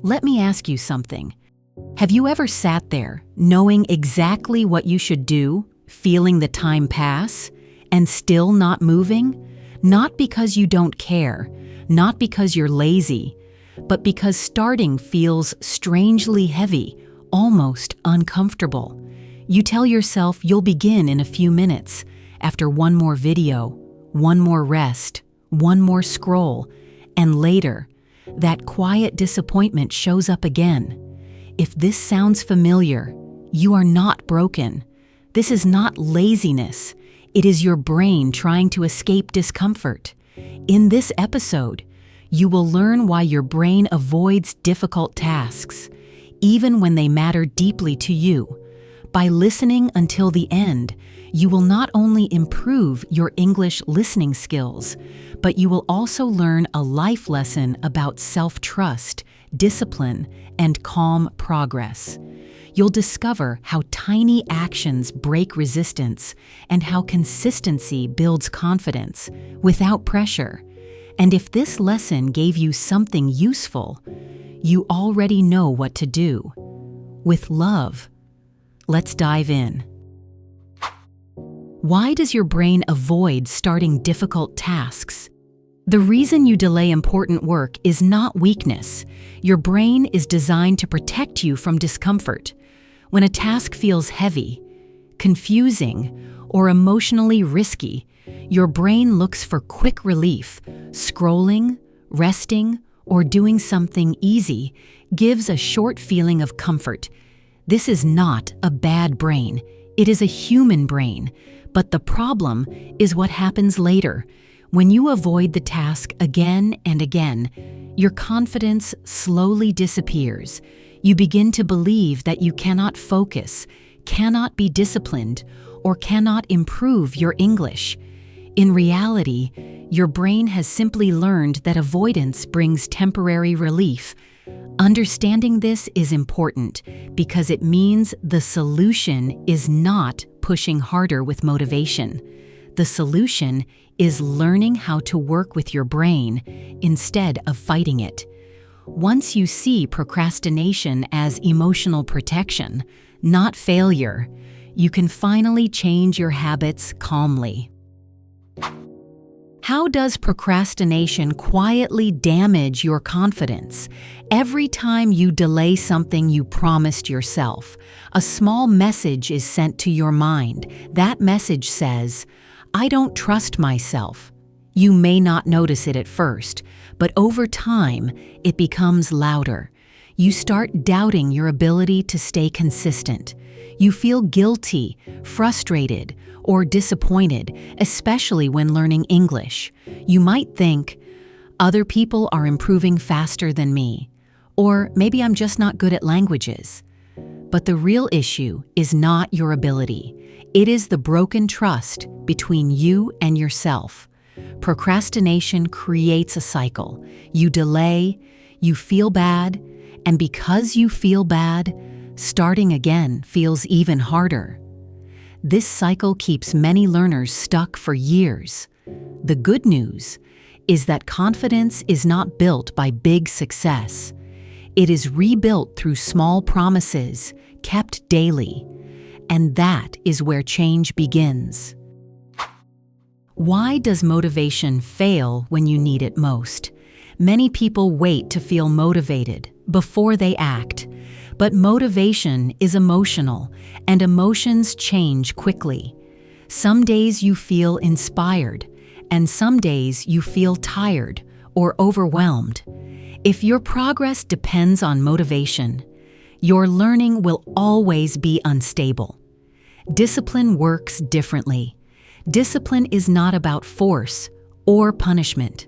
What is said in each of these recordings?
Let me ask you something. Have you ever sat there knowing exactly what you should do, feeling the time pass, and still not moving? Not because you don't care, not because you're lazy, but because starting feels strangely heavy, almost uncomfortable. You tell yourself you'll begin in a few minutes, after one more video, one more rest, one more scroll, and later, that quiet disappointment shows up again. If this sounds familiar, you are not broken. This is not laziness. It is your brain trying to escape discomfort. In this episode, you will learn why your brain avoids difficult tasks, even when they matter deeply to you. By listening until the end, you will not only improve your English listening skills, but you will also learn a life lesson about self-trust, discipline, and calm progress. You'll discover how tiny actions break resistance and how consistency builds confidence without pressure. And if this lesson gave you something useful, you already know what to do. With love, let's dive in. Why does your brain avoid starting difficult tasks? The reason you delay important work is not weakness. Your brain is designed to protect you from discomfort. When a task feels heavy, confusing, or emotionally risky, your brain looks for quick relief. Scrolling, resting, or doing something easy gives a short feeling of comfort. This is not a bad brain. It is a human brain. But the problem is what happens later. When you avoid the task again and again, your confidence slowly disappears. You begin to believe that you cannot focus, cannot be disciplined, or cannot improve your English. In reality, your brain has simply learned that avoidance brings temporary relief. Understanding this is important because it means the solution is not pushing harder with motivation. The solution is learning how to work with your brain instead of fighting it. Once you see procrastination as emotional protection, not failure, you can finally change your habits calmly. How does procrastination quietly damage your confidence? Every time you delay something you promised yourself, a small message is sent to your mind. That message says, "I don't trust myself." You may not notice it at first, but over time, it becomes louder. You start doubting your ability to stay consistent. You feel guilty, frustrated, or disappointed, especially when learning English. You might think, other people are improving faster than me, or maybe I'm just not good at languages. But the real issue is not your ability. It is the broken trust between you and yourself. Procrastination creates a cycle. You delay, you feel bad, and because you feel bad, starting again feels even harder. This cycle keeps many learners stuck for years. The good news is that confidence is not built by big success. It is rebuilt through small promises, kept daily. And that is where change begins. Why does motivation fail when you need it most? Many people wait to feel motivated before they act. But motivation is emotional, and emotions change quickly. Some days you feel inspired, and some days you feel tired or overwhelmed. If your progress depends on motivation, your learning will always be unstable. Discipline works differently. Discipline is not about force or punishment.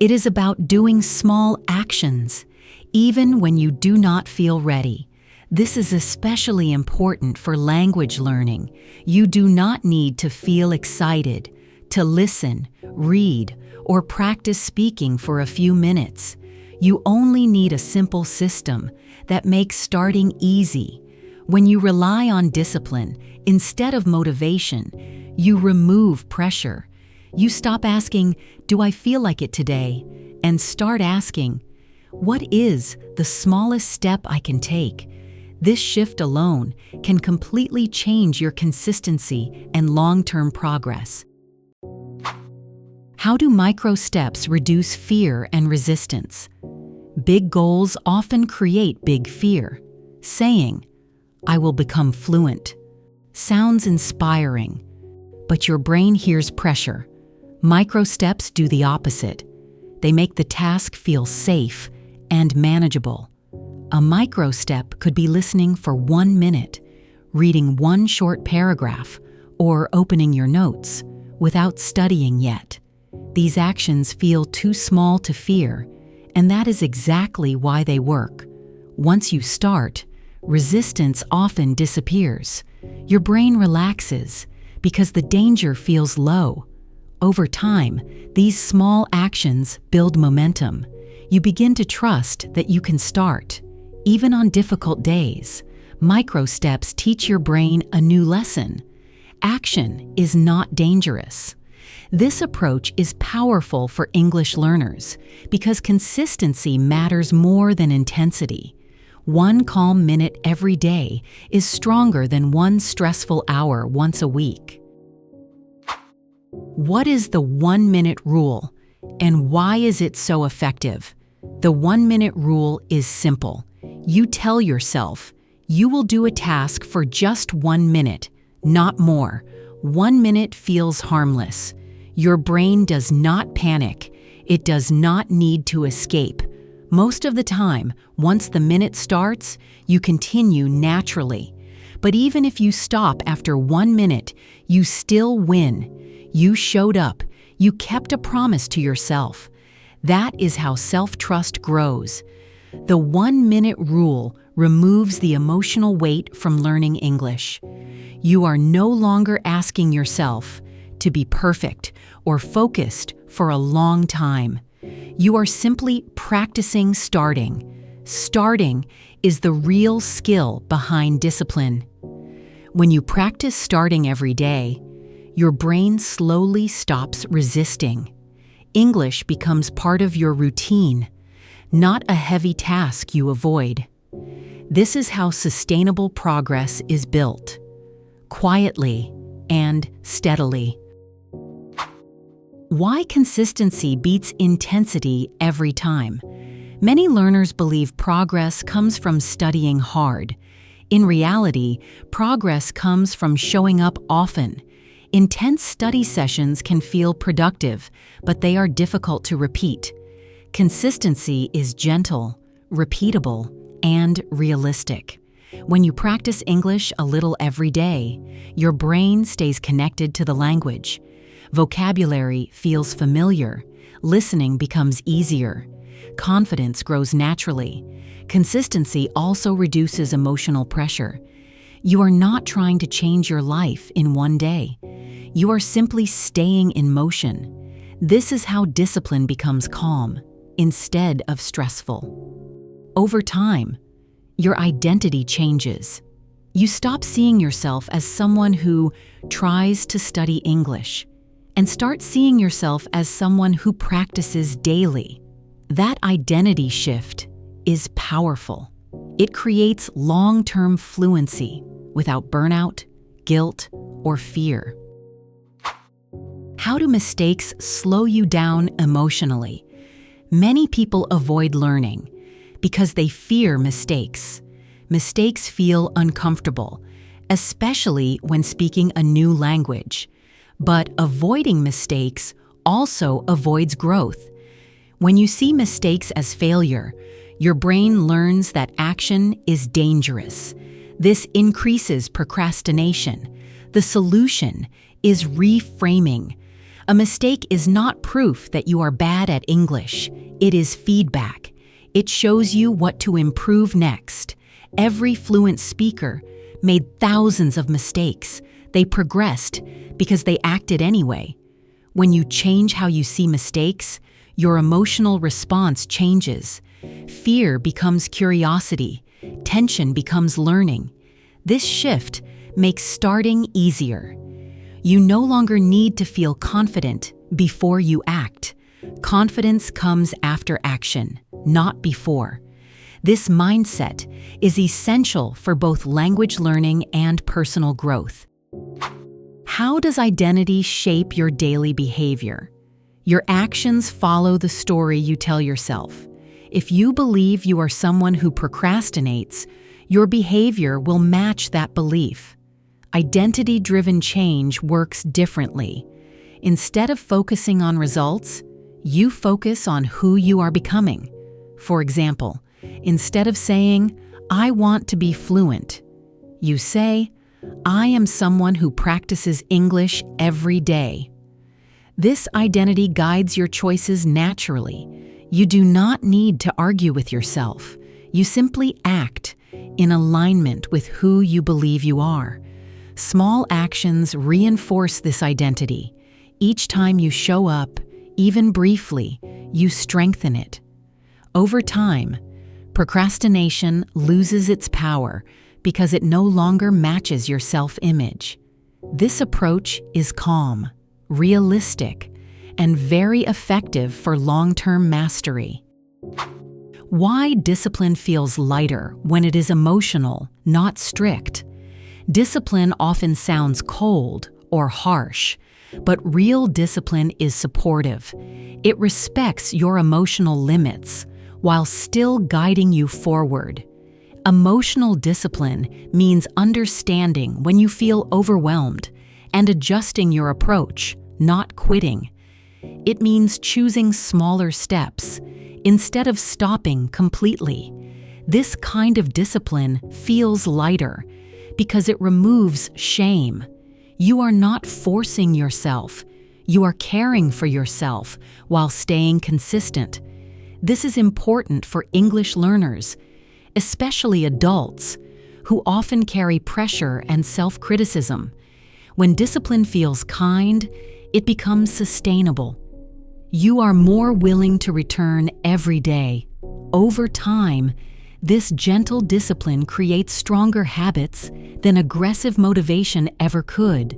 It is about doing small actions, even when you do not feel ready. This is especially important for language learning. You do not need to feel excited to listen, read, or practice speaking for a few minutes. You only need a simple system that makes starting easy. When you rely on discipline instead of motivation, you remove pressure. You stop asking, "Do I feel like it today?" and start asking, What is the smallest step I can take? This shift alone can completely change your consistency and long-term progress. How do micro steps reduce fear and resistance? Big goals often create big fear. Saying, "I will become fluent," sounds inspiring, but your brain hears pressure. Micro steps do the opposite. They make the task feel safe and manageable. A micro step could be listening for 1 minute, reading one short paragraph, or opening your notes without studying yet. These actions feel too small to fear, and that is exactly why they work. Once you start, resistance often disappears. Your brain relaxes because the danger feels low. Over time, these small actions build momentum. You begin to trust that you can start. Even on difficult days, micro steps teach your brain a new lesson. Action is not dangerous. This approach is powerful for English learners because consistency matters more than intensity. One calm minute every day is stronger than one stressful hour once a week. What is the 1-minute rule, and why is it so effective? The 1-minute rule is simple. You tell yourself, you will do a task for just 1 minute, not more. 1 minute feels harmless. Your brain does not panic. It does not need to escape. Most of the time, once the minute starts, you continue naturally. But even if you stop after 1 minute, you still win. You showed up. You kept a promise to yourself. That is how self-trust grows. The 1-minute rule removes the emotional weight from learning English. You are no longer asking yourself to be perfect or focused for a long time. You are simply practicing starting. Starting is the real skill behind discipline. When you practice starting every day, your brain slowly stops resisting. English becomes part of your routine, not a heavy task you avoid. This is how sustainable progress is built, quietly and steadily. Why consistency beats intensity every time? Many learners believe progress comes from studying hard. In reality, progress comes from showing up often. Intense study sessions can feel productive, but they are difficult to repeat. Consistency is gentle, repeatable, and realistic. When you practice English a little every day, your brain stays connected to the language. Vocabulary feels familiar. Listening becomes easier. Confidence grows naturally. Consistency also reduces emotional pressure. You are not trying to change your life in one day. You are simply staying in motion. This is how discipline becomes calm, instead of stressful. Over time, your identity changes. You stop seeing yourself as someone who tries to study English and start seeing yourself as someone who practices daily. That identity shift is powerful. It creates long-term fluency without burnout, guilt, or fear. How do mistakes slow you down emotionally? Many people avoid learning because they fear mistakes. Mistakes feel uncomfortable, especially when speaking a new language. But avoiding mistakes also avoids growth. When you see mistakes as failure, your brain learns that action is dangerous. This increases procrastination. The solution is reframing. A mistake is not proof that you are bad at English. It is feedback. It shows you what to improve next. Every fluent speaker made thousands of mistakes. They progressed because they acted anyway. When you change how you see mistakes, your emotional response changes. Fear becomes curiosity. Tension becomes learning. This shift makes starting easier. You no longer need to feel confident before you act. Confidence comes after action. not before. This mindset is essential for both language learning and personal growth. How does identity shape your daily behavior? Your actions follow the story you tell yourself. If you believe you are someone who procrastinates, your behavior will match that belief. Identity-driven change works differently. Instead of focusing on results, you focus on who you are becoming. For example, instead of saying, "I want to be fluent," you say, "I am someone who practices English every day." This identity guides your choices naturally. You do not need to argue with yourself. You simply act in alignment with who you believe you are. Small actions reinforce this identity. Each time you show up, even briefly, you strengthen it. Over time, procrastination loses its power because it no longer matches your self-image. This approach is calm, realistic, and very effective for long-term mastery. Why discipline feels lighter when it is emotional, not strict? Discipline often sounds cold or harsh, but real discipline is supportive. It respects your emotional limits while still guiding you forward. Emotional discipline means understanding when you feel overwhelmed and adjusting your approach, not quitting. It means choosing smaller steps instead of stopping completely. This kind of discipline feels lighter because it removes shame. You are not forcing yourself. You are caring for yourself while staying consistent. This is important for English learners, especially adults, who often carry pressure and self-criticism. When discipline feels kind, it becomes sustainable. You are more willing to return every day. Over time, this gentle discipline creates stronger habits than aggressive motivation ever could.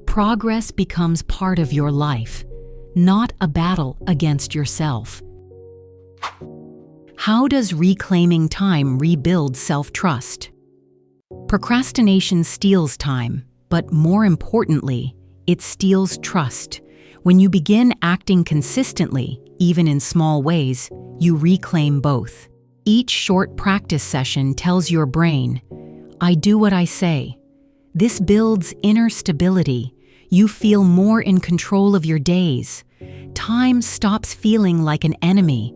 Progress becomes part of your life, not a battle against yourself. How does reclaiming time rebuild self-trust? Procrastination steals time, but more importantly, it steals trust. When you begin acting consistently, even in small ways, you reclaim both. Each short practice session tells your brain, "I do what I say." This builds inner stability. You feel more in control of your days. Time stops feeling like an enemy.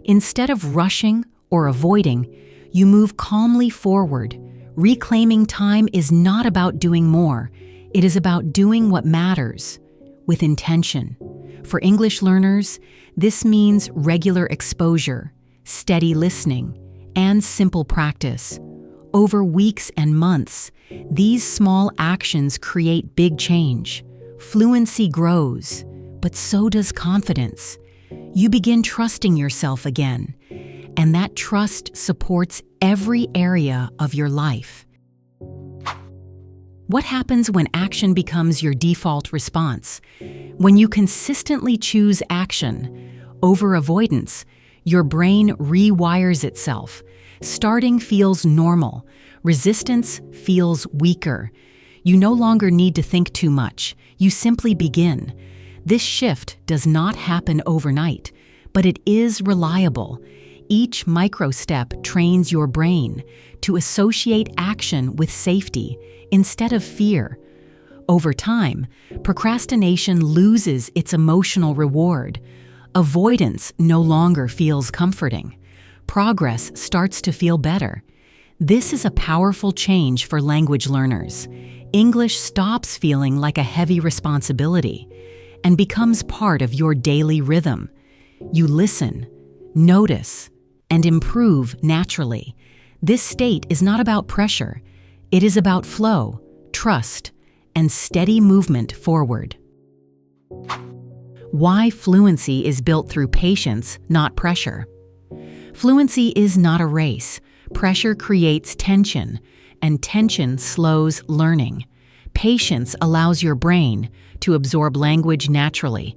Instead of rushing or avoiding, you move calmly forward. Reclaiming time is not about doing more. It is about doing what matters, with intention. For English learners, this means regular exposure, steady listening, and simple practice. Over weeks and months, these small actions create big change. Fluency grows, but so does confidence. You begin trusting yourself again, and that trust supports every area of your life. What happens when action becomes your default response? When you consistently choose action over avoidance, your brain rewires itself. Starting feels normal. Resistance feels weaker. You no longer need to think too much. You simply begin. This shift does not happen overnight, but it is reliable. Each micro step trains your brain to associate action with safety instead of fear. Over time, procrastination loses its emotional reward. Avoidance no longer feels comforting. Progress starts to feel better. This is a powerful change for language learners. English stops feeling like a heavy responsibility and becomes part of your daily rhythm. You listen, notice, and improve naturally. This state is not about pressure. It is about flow, trust, and steady movement forward. Why fluency is built through patience, not pressure. Fluency is not a race. Pressure creates tension, and tension slows learning. Patience allows your brain to absorb language naturally.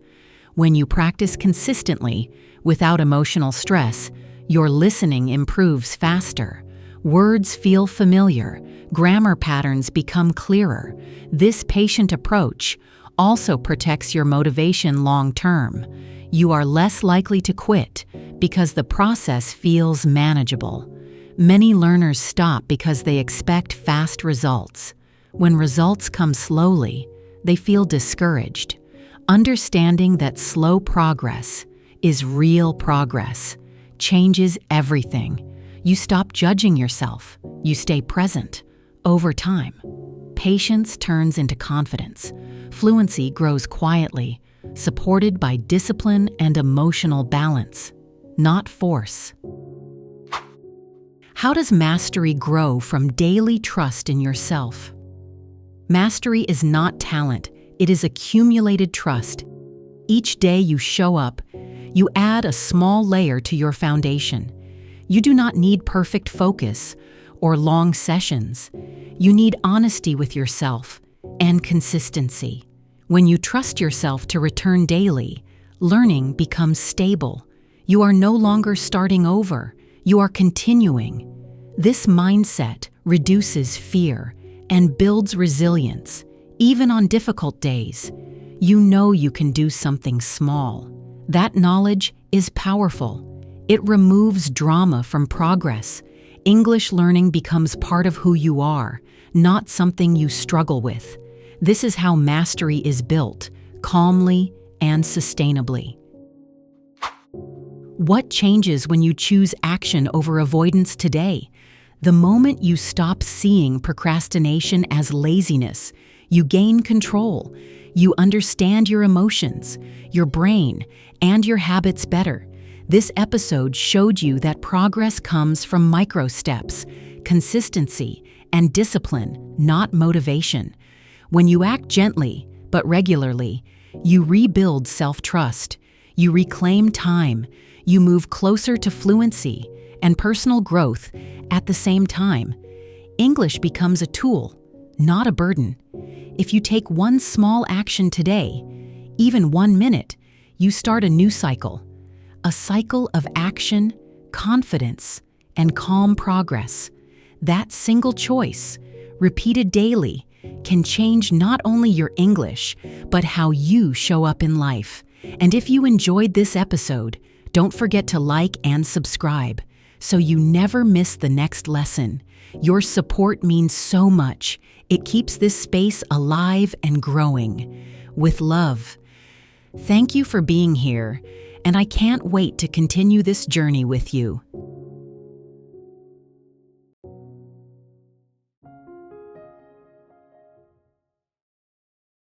When you practice consistently, without emotional stress, Your listening improves faster. Words feel familiar. Grammar patterns become clearer. This patient approach also protects your motivation long term. You are less likely to quit because the process feels manageable. Many learners stop because they expect fast results. When results come slowly, they feel discouraged. Understanding that slow progress is real progress changes everything. You stop judging yourself. You stay present. Over time, patience turns into confidence. Fluency grows quietly, supported by discipline and emotional balance, not force. How does mastery grow from daily trust in yourself? Mastery is not talent, it is accumulated trust. Each day you show up, you add a small layer to your foundation. You do not need perfect focus or long sessions. You need honesty with yourself and consistency. When you trust yourself to return daily, learning becomes stable. You are no longer starting over, you are continuing. This mindset reduces fear and builds resilience. Even on difficult days, you know you can do something small. That knowledge is powerful. It removes drama from progress. English learning becomes part of who you are, not something you struggle with. This is how mastery is built, calmly and sustainably. What changes when you choose action over avoidance today? The moment you stop seeing procrastination as laziness, you gain control. You understand your emotions, your brain, and your habits better. This episode showed you that progress comes from micro steps, consistency, and discipline, not motivation. When you act gently, but regularly, you rebuild self-trust. You reclaim time. You move closer to fluency and personal growth at the same time. English becomes a tool, not a burden. If you take one small action today, even 1 minute, you start a new cycle. A cycle of action, confidence, and calm progress. That single choice, repeated daily, can change not only your English, but how you show up in life. And if you enjoyed this episode, don't forget to like and subscribe so you never miss the next lesson. Your support means so much. It keeps this space alive and growing. With love. Thank you for being here, and I can't wait to continue this journey with you.